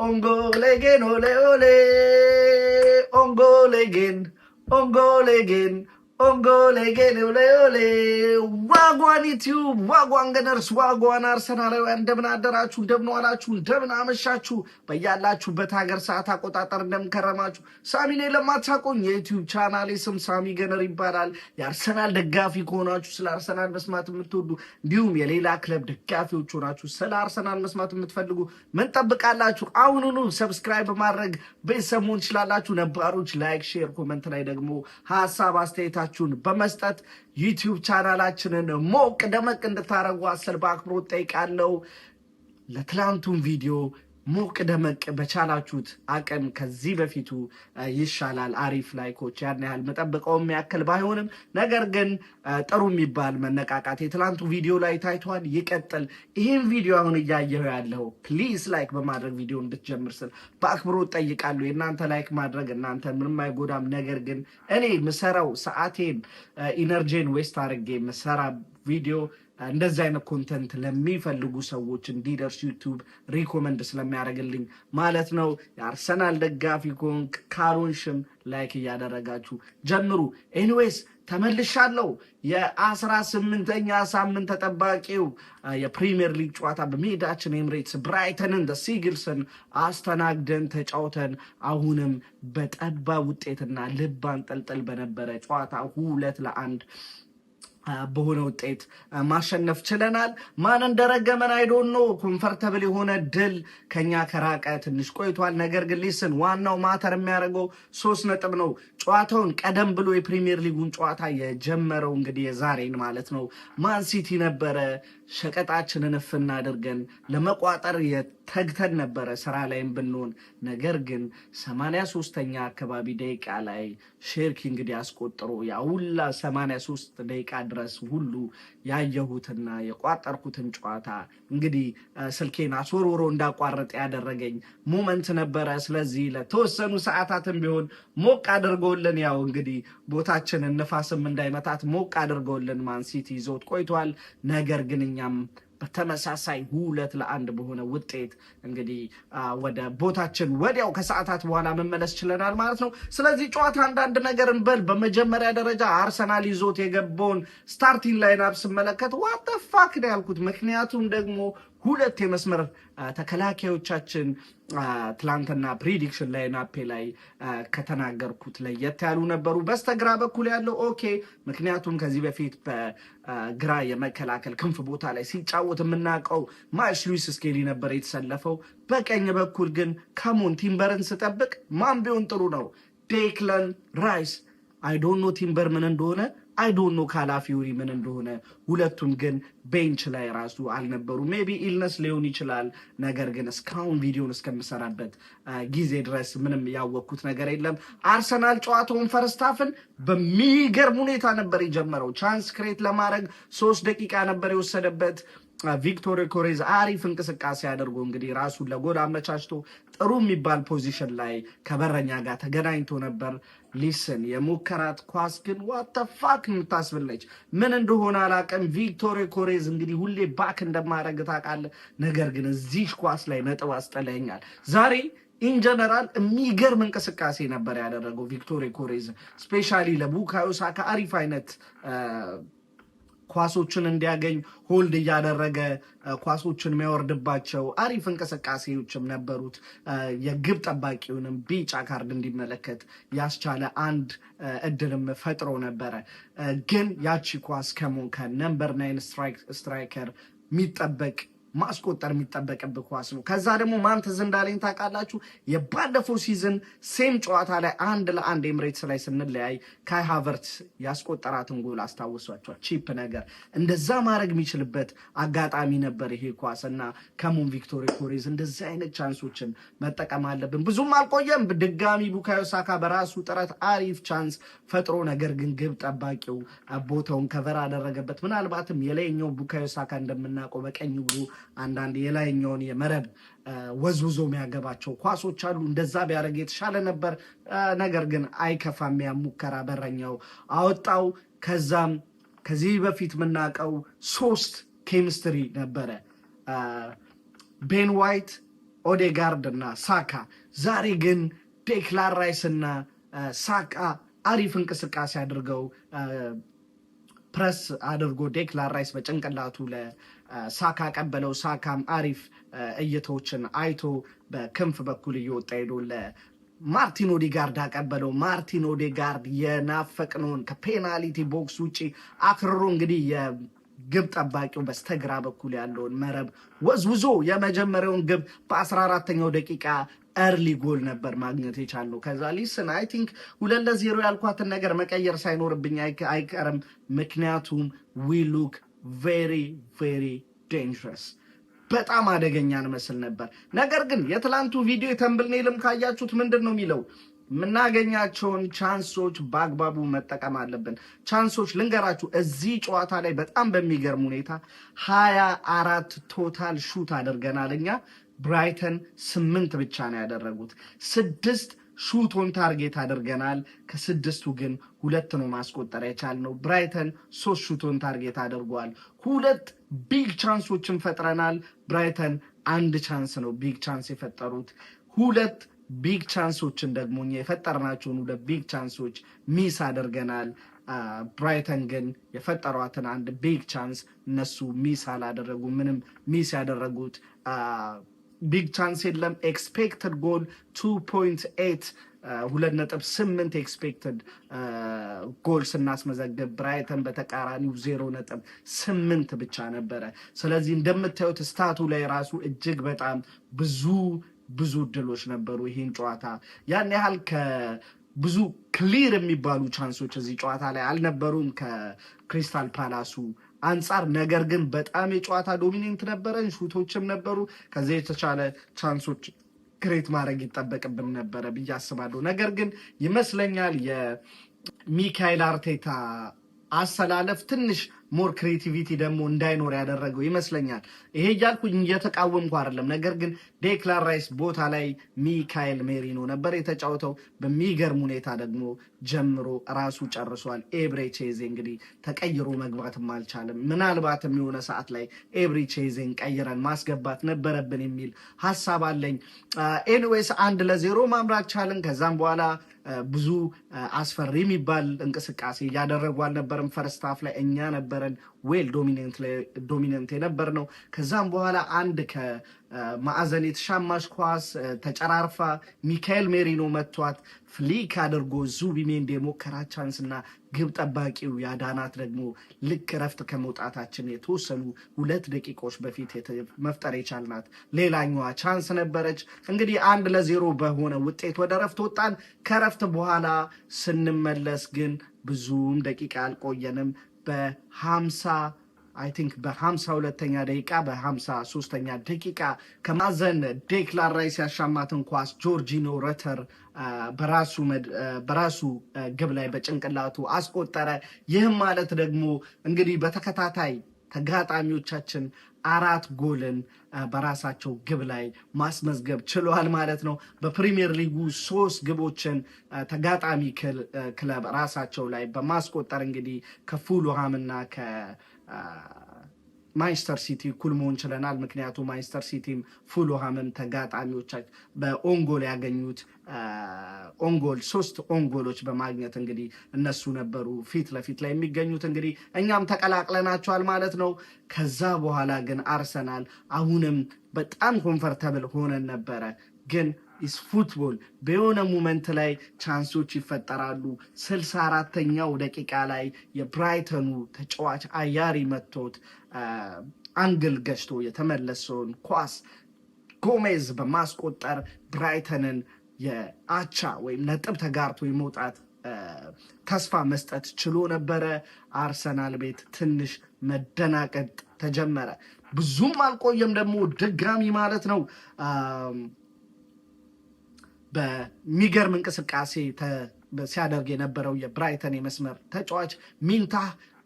Ongolegen, ole ole, Ongolegen, Ongolegen, Ongolegen, ole ole. ዋጓን ዩቲዩብ ዋጓን ገነርስ ዋጓን አርሰናላውያን እንደምን አደራችሁ እንደምን ዋላችሁ እንደምን አመሻችሁ በያላችሁበት ሀገር ሰዓት አቆጣጠር እንደምከረማችሁ ሳሚ ነኝ ለማታውቁኝ የዩቲዩብ ቻናሌ ስም ሳሚ ገነር ይባላል የአርሰናል ደጋፊ ከሆናችሁ ስለ አርሰናል መስማት የምትወዱ እንዲሁም የሌላ ክለብ ደጋፊዎች ሆናችሁ ስለ አርሰናል መስማት የምትፈልጉ ምን ጠብቃላችሁ አሁኑኑ ሰብስክራይብ በማድረግ ቤተሰብ መሆን ትችላላችሁ ነባሮች ላይክ ሼር ኮሜንት ላይ ደግሞ ሀሳብ አስተያየታችሁን በመስጠት ዩቲዩብ ቻናላችንን ሞቅ ደመቅ እንድታረጉ አስል በአክብሮት ጠይቃለሁ። ለትላንቱን ቪዲዮ ሞቅ ደመቅ በቻላችሁት አቅም ከዚህ በፊቱ ይሻላል አሪፍ ላይኮች ያን ያህል መጠብቀውም ያክል ባይሆንም ነገር ግን ጥሩ የሚባል መነቃቃት የትላንቱ ቪዲዮ ላይ ታይቷል። ይቀጥል። ይህን ቪዲዮ አሁን እያየሁ ያለው ፕሊዝ ላይክ በማድረግ ቪዲዮ እንድትጀምር ስል በአክብሮት ጠይቃለሁ። የእናንተ ላይክ ማድረግ እናንተ ምንም አይጎዳም። ነገር ግን እኔ ምሰራው ሰዓቴን ኢነርጂን ዌስት አድርጌ ምሰራ ቪዲዮ እንደዚህ አይነት ኮንተንት ለሚፈልጉ ሰዎች እንዲደርስ ዩቲዩብ ሪኮመንድ ስለሚያደርግልኝ ማለት ነው። የአርሰናል ደጋፊ ኮንክ ካሮንሽም ላይክ እያደረጋችሁ ጀምሩ። ኤኒዌይስ ተመልሻለሁ። የ18ኛ ሳምንት ተጠባቂው የፕሪሚየር ሊግ ጨዋታ በሜዳችን ኤምሬትስ ብራይተንን ሲግልስን አስተናግደን ተጫውተን አሁንም በጠባብ ውጤትና ልብ አንጠልጥል በነበረ ጨዋታ 2-1 በሆነ ውጤት ማሸነፍ ችለናል። ማን እንደረገመን አይዶን ነው። ኮምፈርተብል የሆነ ድል ከኛ ከራቀ ትንሽ ቆይቷል። ነገር ግን ሊስን ዋናው ማተር የሚያደርገው 3 ነጥብ ነው። ጨዋታውን ቀደም ብሎ የፕሪሚየር ሊጉን ጨዋታ የጀመረው እንግዲህ የዛሬን ማለት ነው ማን ሲቲ ነበረ። ሸቀጣችንን እፍና አድርገን ለመቋጠር የተግተን ነበረ ስራ ላይም ብንሆን፣ ነገር ግን 83ኛ አካባቢ ደቂቃ ላይ ሼርኪ እንግዲህ አስቆጥሮ ያውላ 83 ደቂቃ ድረስ ሁሉ ያየሁትና የቋጠርኩትን ጨዋታ እንግዲህ ስልኬን አስወርውሮ እንዳቋረጥ ያደረገኝ ሞመንት ነበረ። ስለዚህ ለተወሰኑ ሰዓታትም ቢሆን ሞቅ አድርጎልን ያው እንግዲህ ቦታችንን ንፋስም እንዳይመታት ሞቅ አድርጎልን ማን ሲቲ ይዞት ቆይቷል። ነገር ግን እኛም በተመሳሳይ 2-1 በሆነ ውጤት እንግዲህ ወደ ቦታችን ወዲያው ከሰዓታት በኋላ መመለስ ችለናል ማለት ነው። ስለዚህ ጨዋታ አንዳንድ ነገር እንበል። በመጀመሪያ ደረጃ አርሰናል ይዞት የገባውን ስታርቲንግ ላይንአፕ ስመለከት ዋት ዘ ፋክ ነው ያልኩት። ምክንያቱም ደግሞ ሁለት የመስመር ተከላካዮቻችን ትላንትና ፕሪዲክሽን ላይንአፕ ላይ ከተናገርኩት ለየት ያሉ ነበሩ። በስተግራ በኩል ያለው ኦኬ፣ ምክንያቱም ከዚህ በፊት በግራ የመከላከል ክንፍ ቦታ ላይ ሲጫወት የምናውቀው ማይልስ ሉዊስ ስኬሊ ነበር የተሰለፈው። በቀኝ በኩል ግን ካሞን ቲምበርን ስጠብቅ ማን ቢሆን ጥሩ ነው? ዴክለን ራይስ። አይዶኖ ቲምበር ምን እንደሆነ አይዶኖ ካላፊዮሪ ምን እንደሆነ። ሁለቱም ግን ቤንች ላይ ራሱ አልነበሩ። ሜቢ ኢልነስ ሊሆን ይችላል። ነገር ግን እስካሁን ቪዲዮን እስከምሰራበት ጊዜ ድረስ ምንም ያወቅኩት ነገር የለም። አርሰናል ጨዋታውን ፈርስታፍን በሚገርም ሁኔታ ነበር የጀመረው። ቻንስ ክሬት ለማድረግ 3 ደቂቃ ነበር የወሰደበት። ቪክቶር ኮሬዝ አሪፍ እንቅስቃሴ አድርጎ እንግዲህ ራሱን ለጎል አመቻችቶ ጥሩ የሚባል ፖዚሽን ላይ ከበረኛ ጋር ተገናኝቶ ነበር። ሊስን የሙከራት ኳስ ግን ዋተፋክ የምታስብለች ምን እንደሆነ አላውቅም። ቪክቶር ኮሬዝ እንግዲህ ሁሌ ባክ እንደማደርግ ታውቃለህ። ነገር ግን እዚህ ኳስ ላይ ነጥብ አስጠለኛል ዛሬ። ኢንጀነራል የሚገርም እንቅስቃሴ ነበር ያደረገው ቪክቶር ኮሬዝ። ስፔሻሊ ለቡካዮ ሳካ አሪፍ አይነት ኳሶችን እንዲያገኝ ሆልድ እያደረገ ኳሶችን የሚያወርድባቸው አሪፍ እንቅስቃሴዎችም ነበሩት። የግብ ጠባቂውንም ቢጫ ካርድ እንዲመለከት ያስቻለ አንድ እድልም ፈጥሮ ነበረ። ግን ያቺ ኳስ ከነምበር 9 ስትራይከር የሚጠበቅ ማስቆጠር የሚጠበቅብህ ኳስ ነው። ከዛ ደግሞ ማን ትዝ እንዳለኝ ታውቃላችሁ? የባለፈው ሲዝን ሴም ጨዋታ ላይ 1-1 ኤምሬትስ ላይ ስንለያይ ካይ ሃቨርትስ ያስቆጠራትን ጎል አስታውሷቸዋል። ቺፕ ነገር እንደዛ ማድረግ የሚችልበት አጋጣሚ ነበር ይሄ ኳስ እና ከሞን ቪክቶር ኮሬዝ እንደዚህ አይነት ቻንሶችን መጠቀም አለብን። ብዙም አልቆየም። ድጋሚ ቡካዮ ሳካ በራሱ ጥረት አሪፍ ቻንስ ፈጥሮ፣ ነገር ግን ግብ ጠባቂው ቦታውን ከቨር አደረገበት። ምናልባትም የላይኛው ቡካዮ ሳካ እንደምናውቀው በቀኝ እግሩ አንዳንድ የላይኛውን የመረብ ወዝውዞ የሚያገባቸው ኳሶች አሉ። እንደዛ ቢያደርግ የተሻለ ነበር። ነገር ግን አይከፋም። ያ ሙከራ በረኛው አወጣው። ከዛም ከዚህ በፊት የምናውቀው 3 ኬሚስትሪ ነበረ። ቤን ዋይት፣ ኦዴጋርድ እና ሳካ። ዛሬ ግን ዴክላን ራይስ እና ሳካ አሪፍ እንቅስቃሴ አድርገው ፕረስ አድርጎ ዴክላን ራይስ በጭንቅላቱ ለሳካ ቀበለው። ሳካም አሪፍ እይቶችን አይቶ በክንፍ በኩል እየወጣ ሄዶ ለማርቲን ኦዴጋርድ አቀበለው። ማርቲን ኦዴጋርድ የናፈቅነውን ከፔናልቲ ቦክስ ውጭ አክርሮ እንግዲህ የግብ ጠባቂው በስተግራ በኩል ያለውን መረብ ወዝውዞ የመጀመሪያውን ግብ በ14ኛው ደቂቃ ኤርሊ ጎል ነበር ማግኘት የቻልነው። ከዛ ሊስን አይ ቲንክ 2-0 ያልኳትን ነገር መቀየር ሳይኖርብኝ አይቀርም። ምክንያቱም ዊ ሉክ ቬሪ ቬሪ ዴንጀረስ፣ በጣም አደገኛ እንመስል ነበር። ነገር ግን የትላንቱ ቪዲዮ የተምብልኔልም ካያችሁት ምንድን ነው የሚለው? የምናገኛቸውን ቻንሶች በአግባቡ መጠቀም አለብን። ቻንሶች ልንገራችሁ፣ እዚህ ጨዋታ ላይ በጣም በሚገርም ሁኔታ 24 ቶታል ሹት አድርገናል እኛ። ብራይተን 8 ብቻ ነው ያደረጉት። 6 ሹት ኦን ታርጌት አድርገናል። ከ6ቱ ግን 2 ነው ማስቆጠር የቻልነው። ብራይተን 3 ሹት ኦን ታርጌት አድርጓል። 2 ቢግ ቻንሶችን ፈጥረናል። ብራይተን 1 ቻንስ ነው ቢግ ቻንስ የፈጠሩት። 2 ቢግ ቻንሶችን ደግሞ የፈጠርናቸውን 2 ቢግ ቻንሶች ሚስ አድርገናል። ብራይተን ግን የፈጠሯትን 1 ቢግ ቻንስ እነሱ ሚስ አላደረጉ። ምንም ሚስ ያደረጉት ቢግ ቻንስ የለም። ኤክስፔክትድ ጎል 2.8 2.8 ኤክስፔክትድ ጎል ስናስመዘግብ ብራይተን በተቃራኒው 0.8 ብቻ ነበረ። ስለዚህ እንደምታዩት ስታቱ ላይ ራሱ እጅግ በጣም ብዙ እድሎች ነበሩ። ይህን ጨዋታ ያን ያህል ብዙ ክሊር የሚባሉ ቻንሶች እዚህ ጨዋታ ላይ አልነበሩም ከክሪስታል ፓላሱ አንጻር። ነገር ግን በጣም የጨዋታ ዶሚኔንት ነበረን፣ ሹቶችም ነበሩ። ከዚህ የተቻለ ቻንሶች ክሬት ማድረግ ይጠበቅብን ነበረ ብዬ አስባለሁ። ነገር ግን ይመስለኛል የሚካኤል አርቴታ አሰላለፍ ትንሽ ሞር ክሬቲቪቲ ደግሞ እንዳይኖር ያደረገው ይመስለኛል። ይሄ እያልኩኝ እየተቃወምኩ አይደለም። ነገር ግን ዴክላን ራይስ ቦታ ላይ ሚካኤል ሜሪኖ ነበር የተጫወተው። በሚገርም ሁኔታ ደግሞ ጀምሮ ራሱ ጨርሷል። ኤብሬቼዜ እንግዲህ ተቀይሮ መግባትም አልቻለም። ምናልባትም የሆነ ሰዓት ላይ ኤብሬቼዜን ቀይረን ማስገባት ነበረብን የሚል ሀሳብ አለኝ። ኤኒዌይስ 1-0 ማምራት ቻልን። ከዛም በኋላ ብዙ አስፈሪ የሚባል እንቅስቃሴ እያደረጉ አልነበረም። ፈርስት ሃፍ ላይ እኛ ነበረን ዌል ዶሚነንት የነበር ነው። ከዛም በኋላ አንድ ከማዕዘን የተሻማሽ ኳስ ተጨራርፋ ሚካኤል ሜሪኖ መቷት ፍሊክ አድርጎ ዙቢሜንዲ የሞከራ ቻንስ እና ግብ ጠባቂው ያዳናት ደግሞ ልክ ረፍት ከመውጣታችን የተወሰኑ 2 ደቂቃዎች በፊት መፍጠር የቻልናት ሌላኛዋ ቻንስ ነበረች። እንግዲህ 1-0 በሆነ ውጤት ወደ ረፍት ወጣን። ከረፍት በኋላ ስንመለስ ግን ብዙም ደቂቃ አልቆየንም። በ52ኛ ደቂቃ በ53ኛ ደቂቃ ከማዕዘን ዴክላን ራይስ ያሻማትን ኳስ ጆርጂኖ ረተር በራሱ ግብ ላይ በጭንቅላቱ አስቆጠረ። ይህም ማለት ደግሞ እንግዲህ በተከታታይ ተጋጣሚዎቻችን 4 ጎልን በራሳቸው ግብ ላይ ማስመዝገብ ችሏል ማለት ነው። በፕሪሚየር ሊጉ 3 ግቦችን ተጋጣሚ ክለብ ራሳቸው ላይ በማስቆጠር እንግዲህ ከፉልሃም እና ማንቸስተር ሲቲ እኩል መሆን ችለናል። ምክንያቱም ማንቸስተር ሲቲም ፉልሃምም ተጋጣሚዎቻቸው በኦንጎል ያገኙት ኦንጎል 3 ኦንጎሎች በማግኘት እንግዲህ እነሱ ነበሩ ፊት ለፊት ላይ የሚገኙት። እንግዲህ እኛም ተቀላቅለናቸዋል ማለት ነው። ከዛ በኋላ ግን አርሰናል አሁንም በጣም ኮምፈርተብል ሆነን ነበረ። ግን ኢስ ፉትቦል በሆነ ሞመንት ላይ ቻንሶች ይፈጠራሉ። 64ኛው ደቂቃ ላይ የብራይተኑ ተጫዋች አያሪ መቶት አንግል ገጭቶ የተመለሰውን ኳስ ጎሜዝ በማስቆጠር ብራይተንን የአቻ ወይም ነጥብ ተጋርቶ የመውጣት ተስፋ መስጠት ችሎ ነበረ። አርሰናል ቤት ትንሽ መደናቀጥ ተጀመረ። ብዙም አልቆየም ደግሞ ድጋሚ ማለት ነው በሚገርም እንቅስቃሴ ሲያደርግ የነበረው የብራይተን የመስመር ተጫዋች ሚንታ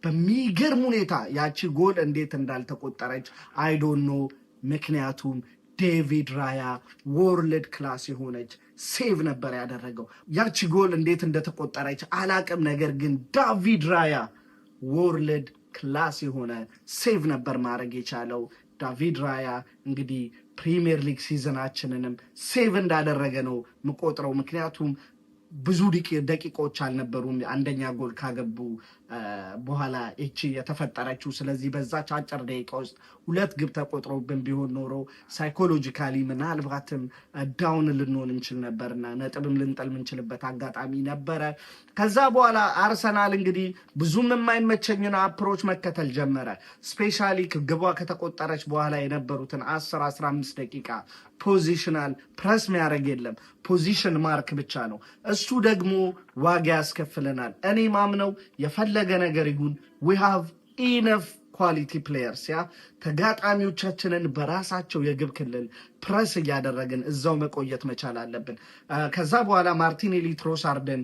በሚገርም ሁኔታ ያቺ ጎል እንዴት እንዳልተቆጠረች አይዶኖ። ምክንያቱም ዴቪድ ራያ ወርልድ ክላስ የሆነች ሴቭ ነበር ያደረገው። ያቺ ጎል እንዴት እንደተቆጠረች አላቅም። ነገር ግን ዳቪድ ራያ ወርልድ ክላስ የሆነ ሴቭ ነበር ማድረግ የቻለው። ዳቪድ ራያ እንግዲህ ፕሪሚየር ሊግ ሲዝናችንንም ሴቭ እንዳደረገ ነው ምቆጥረው። ምክንያቱም ብዙ ደቂቆች አልነበሩም አንደኛ ጎል ካገቡ በኋላ እቺ የተፈጠረችው። ስለዚህ በዛች አጭር ደቂቃ ውስጥ 2 ግብ ተቆጥሮብን ቢሆን ኖሮ ሳይኮሎጂካሊ ምናልባትም ዳውን ልንሆን እንችል ነበርና ነጥብም ልንጠል ምንችልበት አጋጣሚ ነበረ። ከዛ በኋላ አርሰናል እንግዲህ ብዙም የማይመቸኝን አፕሮች መከተል ጀመረ። ስፔሻሊ ግቧ ከተቆጠረች በኋላ የነበሩትን 10-15 ደቂቃ ፖዚሽናል ፕረስ ሚያደርግ የለም፣ ፖዚሽን ማርክ ብቻ ነው። እሱ ደግሞ ዋጋ ያስከፍለናል። እኔ ማምነው የፈለገ ነገር ይሁን we have enough quality players ያ ተጋጣሚዎቻችንን በራሳቸው የግብ ክልል ፕረስ እያደረግን እዛው መቆየት መቻል አለብን። ከዛ በኋላ ማርቲኔሊ ትሮሳርድን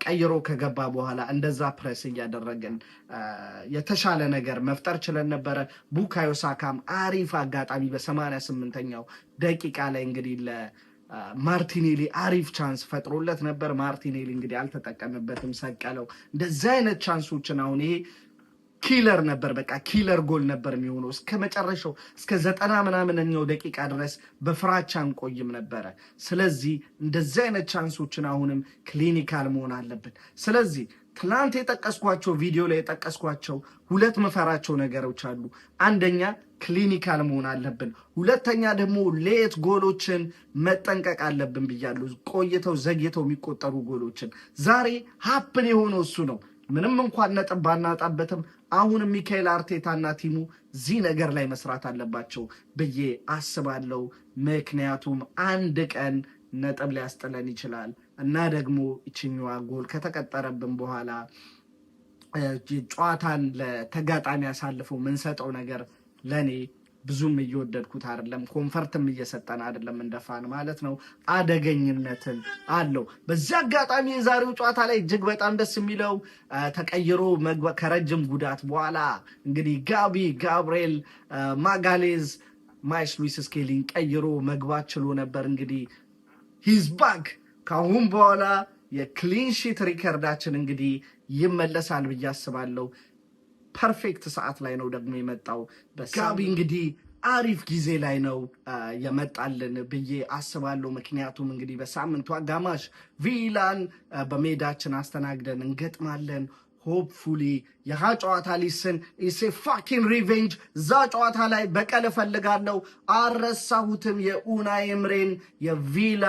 ቀይሮ ከገባ በኋላ እንደዛ ፕረስ እያደረግን የተሻለ ነገር መፍጠር ችለን ነበረ። ቡካዮ ሳካም አሪፍ አጋጣሚ በ88ኛው ደቂቃ ላይ እንግዲህ ማርቲኔሊ አሪፍ ቻንስ ፈጥሮለት ነበር። ማርቲኔሊ እንግዲህ አልተጠቀመበትም፣ ሰቀለው። እንደዚህ አይነት ቻንሶችን አሁን ይሄ ኪለር ነበር፣ በቃ ኪለር ጎል ነበር የሚሆነው። እስከ መጨረሻው እስከ 90 ምናምንኛው ደቂቃ ድረስ በፍራቻ እንቆይም ነበረ። ስለዚህ እንደዚህ አይነት ቻንሶችን አሁንም ክሊኒካል መሆን አለብን። ስለዚህ ትናንት የጠቀስኳቸው ቪዲዮ ላይ የጠቀስኳቸው 2 መፈራቸው ነገሮች አሉ። አንደኛ ክሊኒካል መሆን አለብን፣ ሁለተኛ ደግሞ ሌት ጎሎችን መጠንቀቅ አለብን ብያለሁ። ቆይተው ዘግይተው የሚቆጠሩ ጎሎችን ዛሬ ሀፕን የሆነው እሱ ነው። ምንም እንኳን ነጥብ ባናጣበትም አሁንም ሚካኤል አርቴታና ቲሙ እዚህ ነገር ላይ መስራት አለባቸው ብዬ አስባለሁ። ምክንያቱም አንድ ቀን ነጥብ ሊያስጥለን ይችላል እና ደግሞ ይችኛዋ ጎል ከተቀጠረብን በኋላ ጨዋታን ለተጋጣሚ ያሳልፈው ምንሰጠው ነገር ለኔ ብዙም እየወደድኩት አይደለም። ኮንፈርትም እየሰጠን አይደለም እንደፋን ማለት ነው። አደገኝነትን አለው። በዚህ አጋጣሚ የዛሬው ጨዋታ ላይ እጅግ በጣም ደስ የሚለው ተቀይሮ ከረጅም ጉዳት በኋላ እንግዲህ ጋብሪኤል ማጋሌዝ ማይልስ ሉዊስ ስኬሊን ቀይሮ መግባት ችሎ ነበር። እንግዲህ ሂዝ ባክ። ከአሁን በኋላ የክሊንሺት ሪከርዳችን እንግዲህ ይመለሳል ብዬ አስባለሁ። ፐርፌክት ሰዓት ላይ ነው ደግሞ የመጣው። ጋቢ እንግዲህ አሪፍ ጊዜ ላይ ነው የመጣልን ብዬ አስባለሁ። ምክንያቱም እንግዲህ በሳምንቱ አጋማሽ ቪላን በሜዳችን አስተናግደን እንገጥማለን። ሆፕፉሊ የሃ ጨዋታ ሊስን ኢሴ ፋኪን ሪቬንጅ። እዛ ጨዋታ ላይ በቀል እፈልጋለሁ። አልረሳሁትም የኡናይ ኤምሬን የቪላ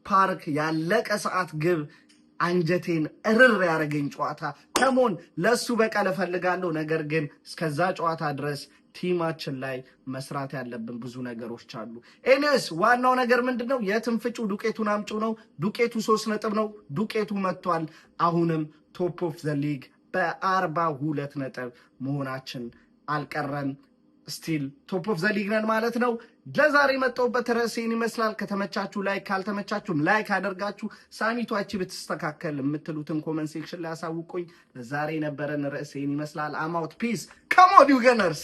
ፓርክ ያለቀ ሰዓት ግብ አንጀቴን እርር ያደረገኝ ጨዋታ። ከሞን ለሱ በቀል እፈልጋለሁ። ነገር ግን እስከዛ ጨዋታ ድረስ ቲማችን ላይ መስራት ያለብን ብዙ ነገሮች አሉ። ኤኒዌይስ ዋናው ነገር ምንድነው? የትንፍጩ ዱቄቱን አምጩ ነው። ዱቄቱ 3 ነጥብ ነው። ዱቄቱ መጥቷል። አሁንም ቶፕ ኦፍ ዘ ሊግ በ42 ነጥብ መሆናችን አልቀረም። ስቲል ቶፕ ኦፍ ዘ ሊግ ነን ማለት ነው። ለዛሬ መጣሁበት ርዕሴን ይመስላል። ከተመቻችሁ ላይክ፣ ካልተመቻችሁም ላይክ አደርጋችሁ ሳሚቷች ብትስተካከል የምትሉትን ኮመንት ሴክሽን ላይ አሳውቁኝ። ለዛሬ የነበረን ርዕሴን ይመስላል። አም አውት ፒስ። ካም ኦን ዩ ገነርስ።